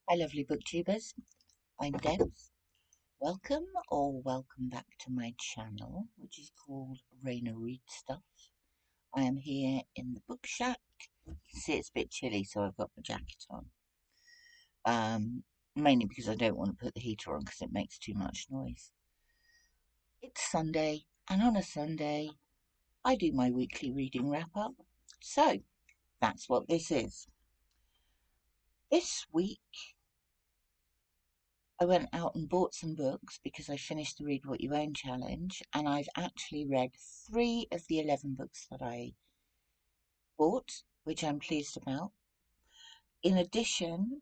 Hi, lovely booktubers. I'm Debs. Welcome back to my channel, which is called Raina Read Stuff. I am here in the book shack. You can see it's a bit chilly, so I've got my jacket on. Mainly because I don't want to put the heater on because it makes too much noise. It's Sunday, and on a Sunday, I do my weekly reading wrap up. So that's what this is. This week, I went out and bought some books because I finished the Read What You Own challenge, and I've actually read 3 of the 11 books that I bought, which I'm pleased about. In addition,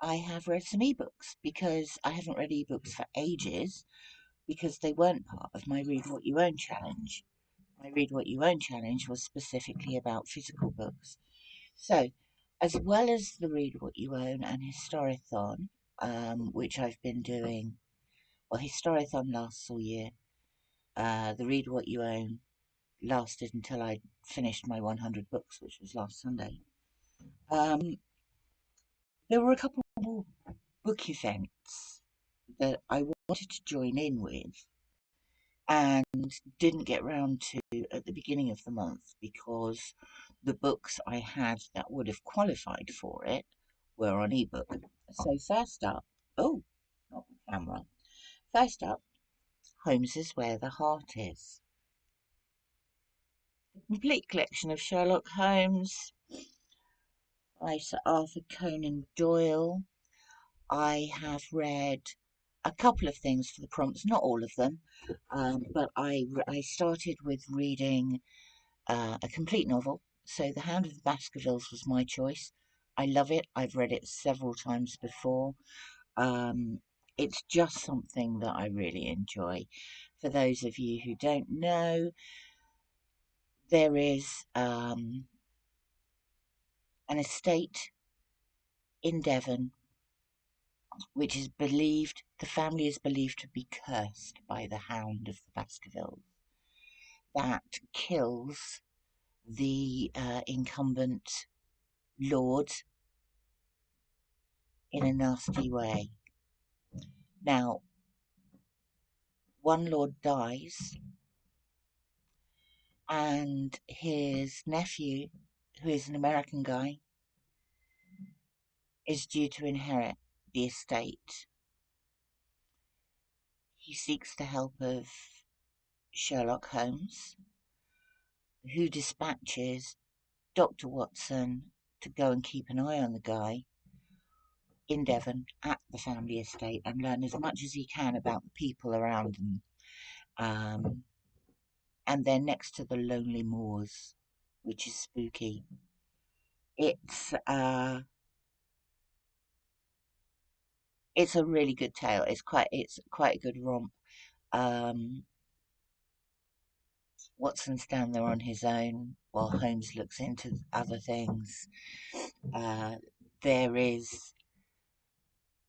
I have read some ebooks because I haven't read ebooks for ages because they weren't part of my Read What You Own challenge. My Read What You Own challenge was specifically about physical books. So, as well as the Read What You Own and Historathon, which I've been doing. Well, Historathon lasts all year. The Read What You Own lasted until I finished my 100 books, which was last Sunday. Um, there were a couple of book events that I wanted to join in with and didn't get round to at the beginning of the month because the books I had that would have qualified for it were on ebook. So first up, oh, not the camera. First up, Holmes is Where the Heart Is. A complete collection of Sherlock Holmes by Sir Arthur Conan Doyle. I have read a couple of things for the prompts, not all of them, but I started with reading a complete novel. So The Hound of the Baskervilles was my choice. I love it. I've read it several times before. Um, it's just something that I really enjoy. For those of you who don't know, there is an estate in Devon which is believed, the family is believed to be cursed by the Hound of the Baskervilles that kills the incumbent lord in a nasty way. Now, one lord dies, and his nephew, who is an American guy, is due to inherit the estate. He seeks the help of Sherlock Holmes, who dispatches Dr. Watson to go and keep an eye on the guy in Devon at the family estate and learn as much as he can about the people around them. Um, and they're next to the lonely moors, which is spooky. It's uh, it's a really good tale. It's quite a good romp. Um, Watson's down there on his own while Holmes looks into other things. Uh, there is,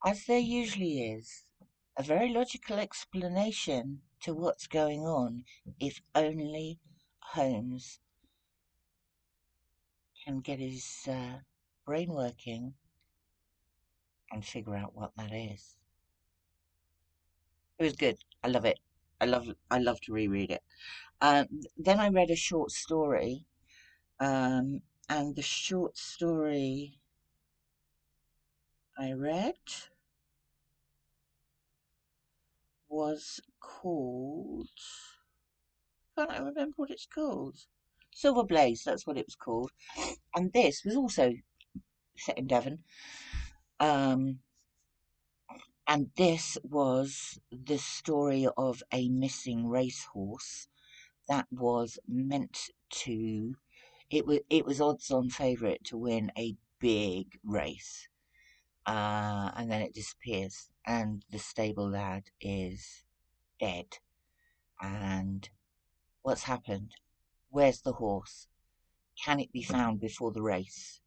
as there usually is, a very logical explanation to what's going on if only Holmes can get his brain working and figure out what that is. It was good. I love it. I love to reread it. Then I read a short story, um, and the short story I read was called. Can't I remember what it's called? Silver Blaze. That's what it was called. And this was also set in Devon. Um, and this was the story of a missing racehorse that was meant to. It was odds-on favourite to win a big race, and then it disappears, and the stable lad is dead. And what's happened? Where's the horse? Can it be found before the race?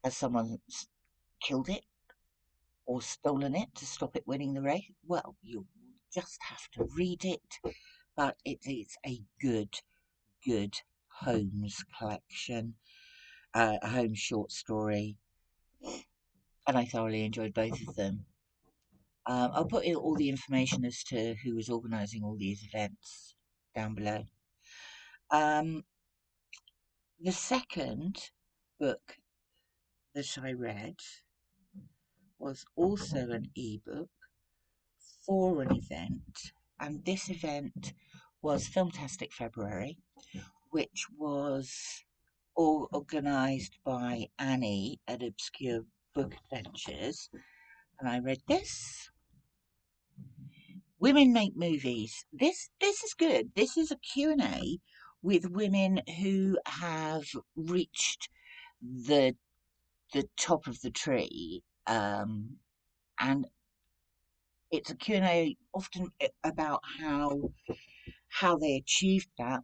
Has someone killed it or stolen it to stop it winning the race? Well, you just have to read it, but it is a good Holmes collection, a Holmes short story. and I thoroughly enjoyed both of them. I'll put in all the information as to who was organising all these events down below. The second book that I read was also an ebook for an event, and this event was Filmtastic February, which was all organised by Annie at Obscure Book Adventures, and I read this. Women Make Movies. This is good. This is a Q&A with women who have reached the top of the tree, and it's a Q&A often about how they achieved that,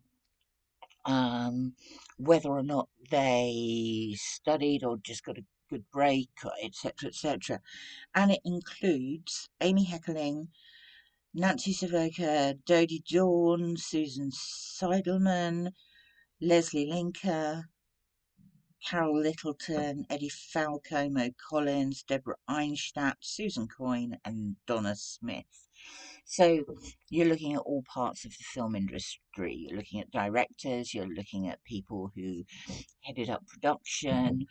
whether or not they studied or just got a good break, etc., etc. And it includes Amy Heckerling, Nancy Savoca, Dodie Dawn, Susan Seidelman, Leslie Linker, Carol Littleton, Eddie Falco, Mo Collins, Deborah Einstadt, Susan Coyne, and Donna Smith. So you're looking at all parts of the film industry. You're looking at directors, you're looking at people who headed up production,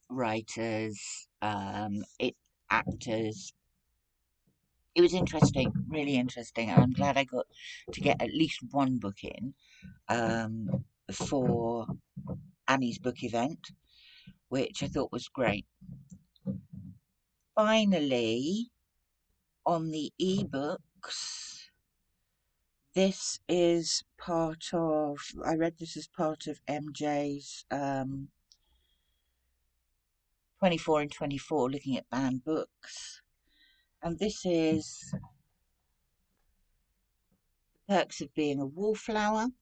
writers, actors. It was interesting, really interesting. I'm glad I got to get at least one book in for Annie's book event, which I thought was great. Finally, on the ebooks, this is part of, I read this as part of MJ's 24 and 24, looking at banned books. And this is The Perks of Being a Wallflower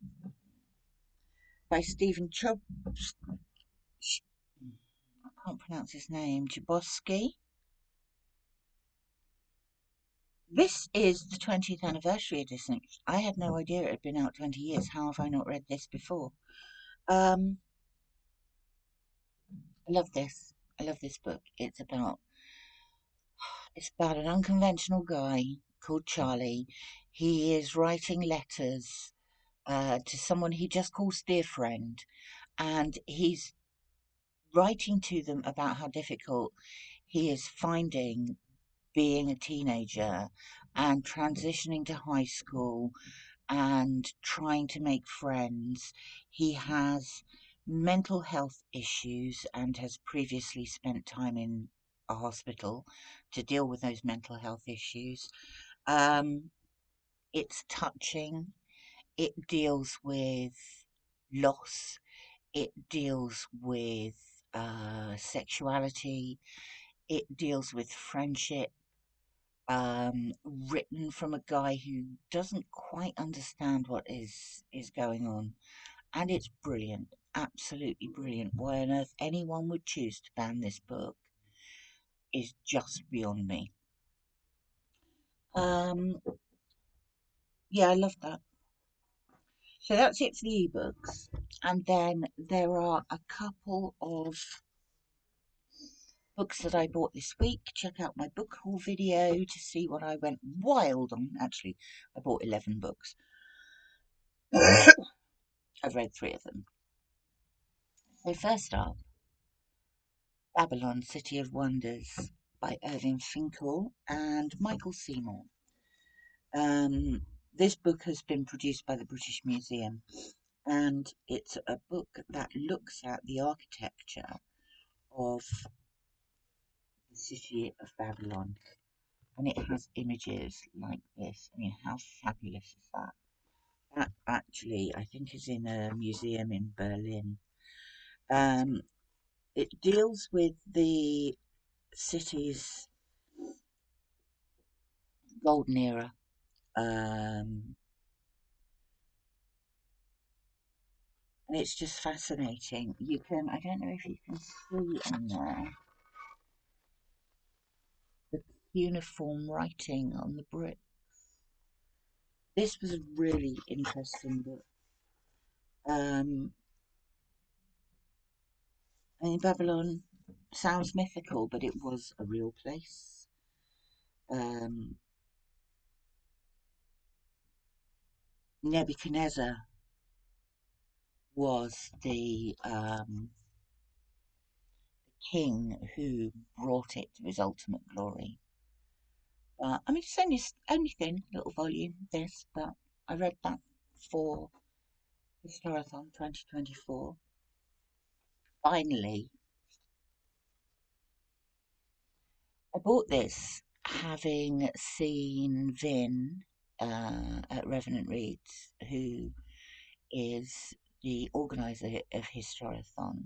by Stephen I can't pronounce his name, Chbosky. This is the 20th anniversary edition. I had no idea it had been out 20 years. How have I not read this before? I love this. I love this book. It's about an unconventional guy called Charlie. He is writing letters to someone he just calls dear friend, and he's writing to them about how difficult he is finding being a teenager and transitioning to high school and trying to make friends. He has mental health issues and has previously spent time in a hospital to deal with those mental health issues. It's touching. It deals with loss. It deals with sexuality. It deals with friendship. Written from a guy who doesn't quite understand what is going on, and it's brilliant, absolutely brilliant. Why on earth anyone would choose to ban this book is just beyond me. Um, yeah, I love that. So that's it for the ebooks, and then there are a couple of books that I bought this week. Check out my book haul video to see what I went wild on. Actually, I bought 11 books. I've read 3 of them. So first up, Babylon, City of Wonders by Irving Finkel and Michael Seymour. This book has been produced by the British Museum, and it's a book that looks at the architecture of the city of Babylon, and it has images like this. I mean, how fabulous is that? That actually, I think, is in a museum in Berlin. It deals with the city's golden era. And it's just fascinating. I don't know if you can see in there, the cuneiform writing on the brick. This was a really interesting book. I mean, Babylon sounds mythical, but it was a real place. Um, Nebuchadnezzar was the king who brought it to his ultimate glory. I mean, it's only thin, little volume, this, but I read that for Historathon 2024. Finally, I bought this having seen Vin at Revenant Reads, who is the organizer of Historathon.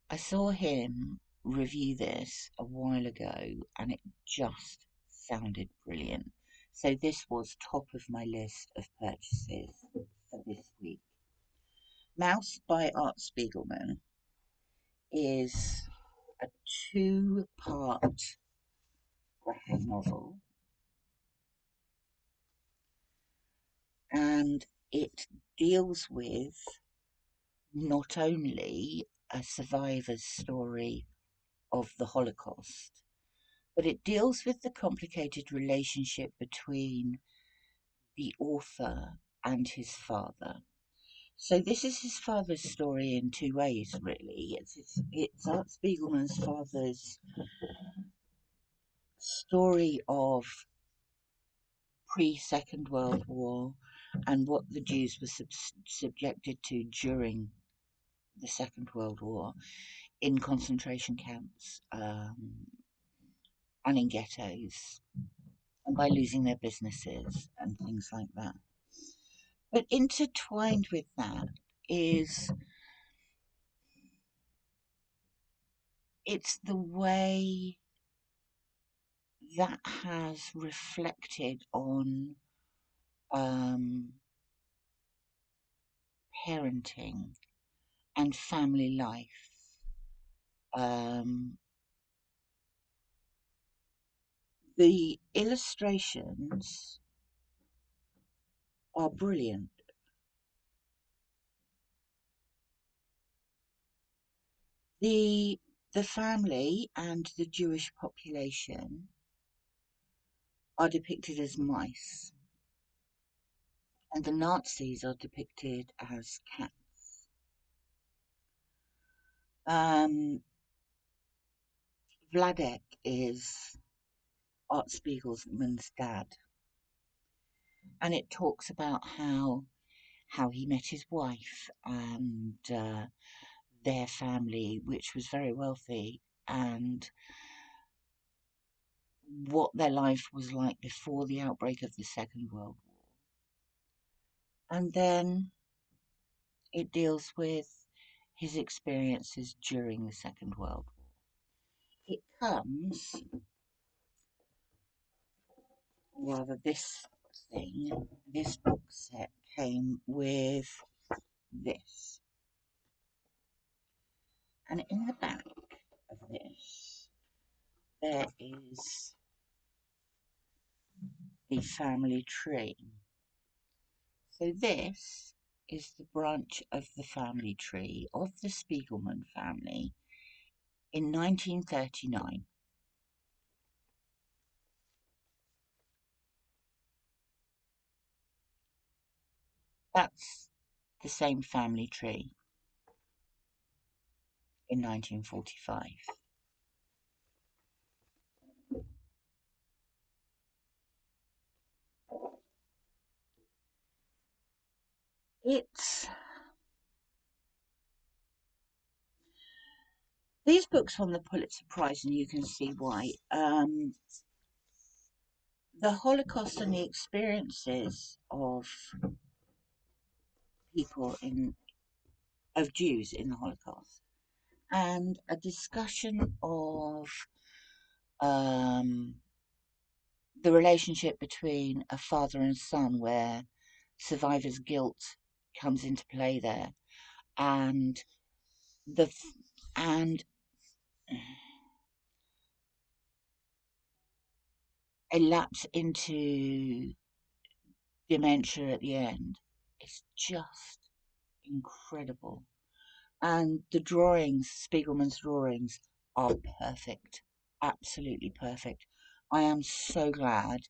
I saw him review this a while ago and it just sounded brilliant. So this was top of my list of purchases for this week. Mouse by Art Spiegelman is a two-part graphic novel, and it deals with not only a survivor's story of the Holocaust, but it deals with the complicated relationship between the author and his father. So this is his father's story in two ways, really. It's Art Spiegelman's father's story of pre-Second World War and what the Jews were subjected to during the Second World War in concentration camps and in ghettos, and by losing their businesses and things like that. But intertwined with that is it's the way that has reflected on um, parenting and family life. Um, the illustrations are brilliant. The the family and the Jewish population are depicted as mice, and the Nazis are depicted as cats. Um, Vladek is Art Spiegelman's dad, and it talks about how he met his wife and their family, which was very wealthy, and what their life was like before the outbreak of the Second World War. And then it deals with his experiences during the Second World War. It comes, rather, this book set came with this. And in the back of this, there is a family tree. So this is the branch of the family tree of the Spiegelman family in 1939. That's the same family tree in 1945. It's these books won the Pulitzer Prize, and you can see why. The Holocaust and the experiences of people in of Jews in the Holocaust, and a discussion of um, the relationship between a father and son, where survivor's guilt comes into play there, and the and a lapse into dementia at the end. It's just incredible. And the drawings, Spiegelman's drawings, are perfect. Absolutely perfect. I am so glad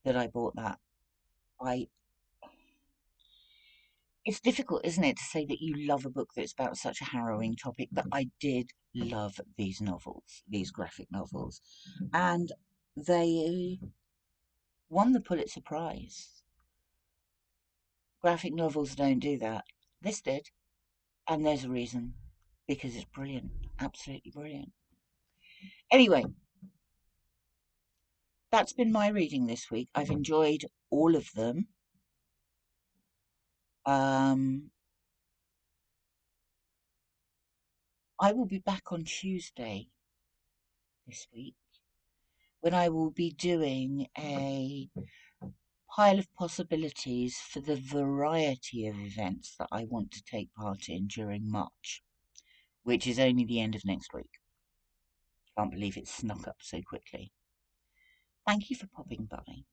that I bought that. I It's difficult, isn't it, to say that you love a book that's about such a harrowing topic, but I did love these novels, these graphic novels. And they won the Pulitzer Prize. Graphic novels don't do that. This did. And there's a reason. Because it's brilliant. Absolutely brilliant. Anyway, that's been my reading this week. I've enjoyed all of them. Um, I will be back on Tuesday this week when I will be doing a pile of possibilities for the variety of events that I want to take part in during March, which is only the end of next week. Can't believe it snuck up so quickly. Thank you for popping by.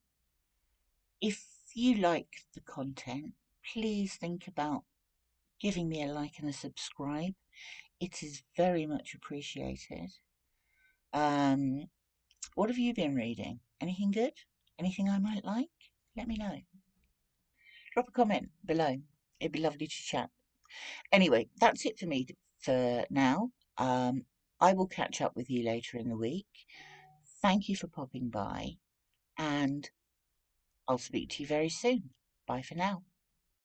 If you like the content, please think about giving me a like and a subscribe. It is very much appreciated. Um, what have you been reading? Anything good? Anything I might like? Let me know. Drop a comment below. It'd be lovely to chat. Anyway, that's it for me for now. I will catch up with you later in the week. Thank you for popping by, and I'll speak to you very soon. Bye for now.